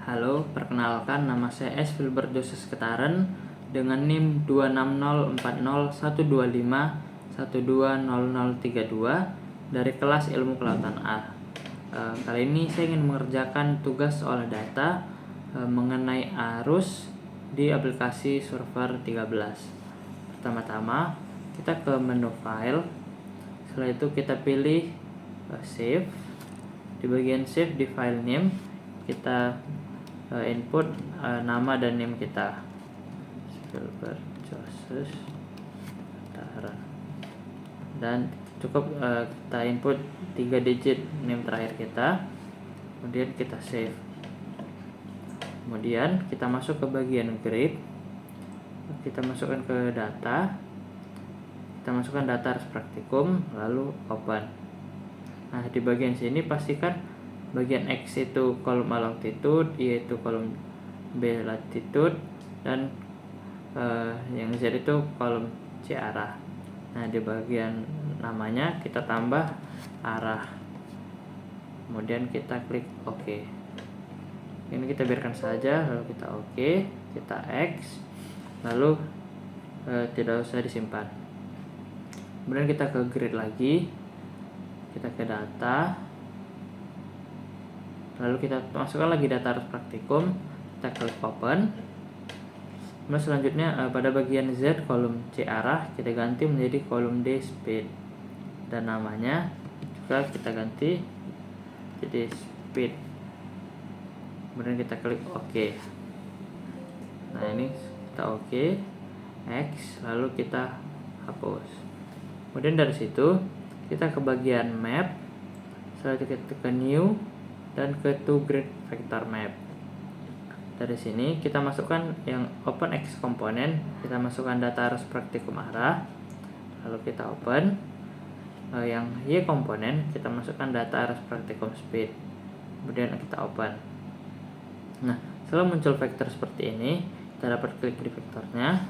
Halo, perkenalkan nama saya S. Filbert Joses Ketaren dengan NIM 2604012120032 dari kelas Ilmu Kelautan A. Kali ini saya ingin mengerjakan tugas olah data mengenai arus di aplikasi Surfer 13. Pertama-tama kita ke menu file, setelah itu kita pilih save. Di bagian save di file name kita input nama dan name kita, Filbert Joses Ketaren, dan cukup kita input 3 digit name terakhir kita, kemudian kita save. Kemudian kita masuk ke bagian grade, kita masukkan ke data, kita masukkan data arus praktikum, lalu open. Nah, di bagian sini pastikan bagian X itu kolom A longitude, Y itu kolom B latitude, dan yang Z itu kolom C arah. Nah, di bagian namanya kita tambah arah, kemudian kita klik OK. Ini kita biarkan saja, lalu kita OK, kita X, lalu tidak usah disimpan. Kemudian kita ke grid lagi, kita ke data, lalu kita masukkan lagi data arus praktikum, kita klik open. Kemudian selanjutnya pada bagian Z kolom C arah kita ganti menjadi kolom D speed, dan namanya juga kita ganti jadi speed. Kemudian kita klik OK. Nah, ini kita OK, X, lalu kita hapus. Kemudian dari situ kita ke bagian map, setelah itu kita ke new dan ke to grid vector map. Dari sini kita masukkan yang open X komponen, kita masukkan data arus praktikum arah, lalu kita open. Yang Y komponen kita masukkan data arus praktikum speed, kemudian kita open. Nah, setelah muncul vektor seperti ini, kita dapat klik di vektornya.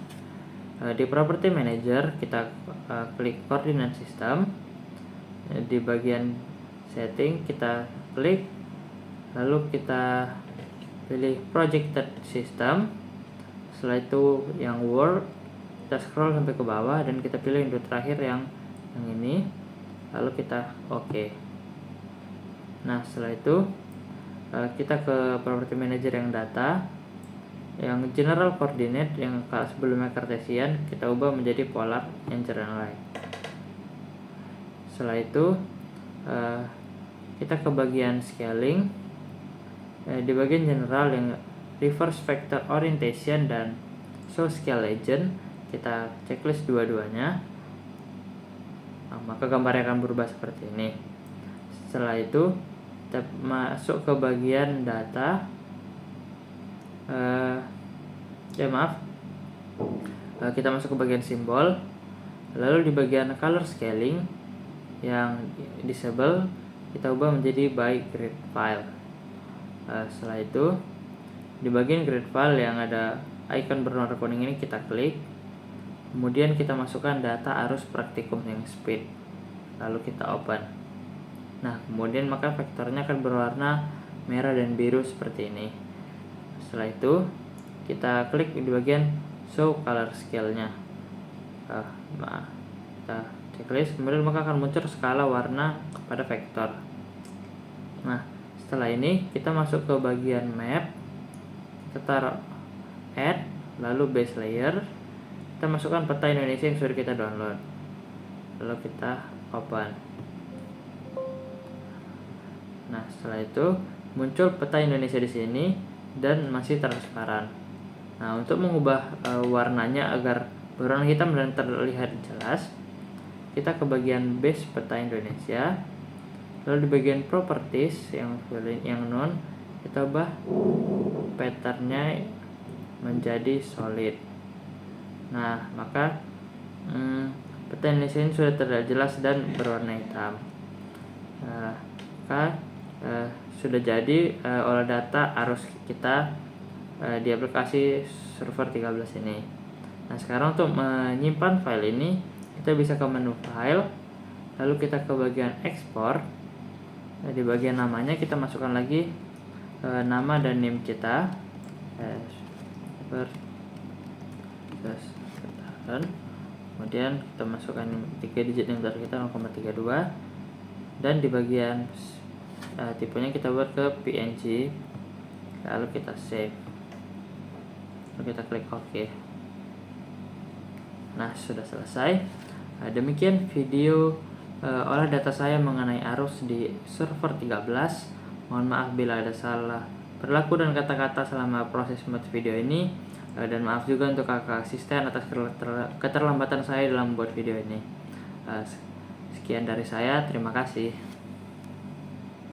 Di property manager kita klik coordinate system. Di bagian setting kita klik, lalu kita pilih projected system. Setelah itu yang world, kita scroll sampai ke bawah dan kita pilih yang terakhir yang ini, lalu kita OK. Nah, setelah itu kita ke property manager yang data, yang general coordinate yang sebelumnya Cartesian kita ubah menjadi polar and line. Setelah itu kita ke bagian scaling. Di bagian general yang reverse vector orientation dan show scale legend kita checklist dua-duanya. Nah, maka gambarnya akan berubah seperti ini. Setelah itu kita masuk ke bagian data, kita masuk ke bagian simbol, lalu di bagian color scaling yang disable kita ubah menjadi by grid file. Setelah itu di bagian grid file yang ada icon berwarna kuning ini kita klik, kemudian kita masukkan data arus praktikum yang speed, lalu kita open. Nah, kemudian maka vektornya akan berwarna merah dan biru seperti ini. Setelah itu kita klik di bagian show color scale-nya. Kita checklist, kemudian maka akan muncul skala warna pada vektor. Nah, setelah ini kita masuk ke bagian map, kita taruh add, lalu base layer, kita masukkan peta Indonesia yang sudah kita download, lalu kita open. Nah, setelah itu muncul peta Indonesia di sini dan masih transparan. Nah, untuk mengubah warnanya agar berwarna hitam dan terlihat jelas, kita ke bagian base peta Indonesia, lalu di bagian properties yang non kita ubah patternnya menjadi solid. Nah, maka peta Indonesia ini sudah terlihat jelas dan berwarna hitam. Maka sudah jadi olah data arus kita di aplikasi Surfer 13 ini. Nah, sekarang untuk menyimpan file ini kita bisa ke menu file, lalu kita ke bagian export. Di bagian namanya kita masukkan lagi nama dan name kita, kemudian kita masukkan 3 digit name kita 0,32, dan di bagian tipenya kita buat ke PNG, lalu kita save, lalu kita klik OK. Nah, sudah selesai. Demikian video olah data saya mengenai arus di server 13. Mohon maaf bila ada salah perilaku dan kata-kata selama proses membuat video ini, dan maaf juga untuk kakak asisten atas keterlambatan saya dalam membuat video ini. Sekian dari saya, terima kasih.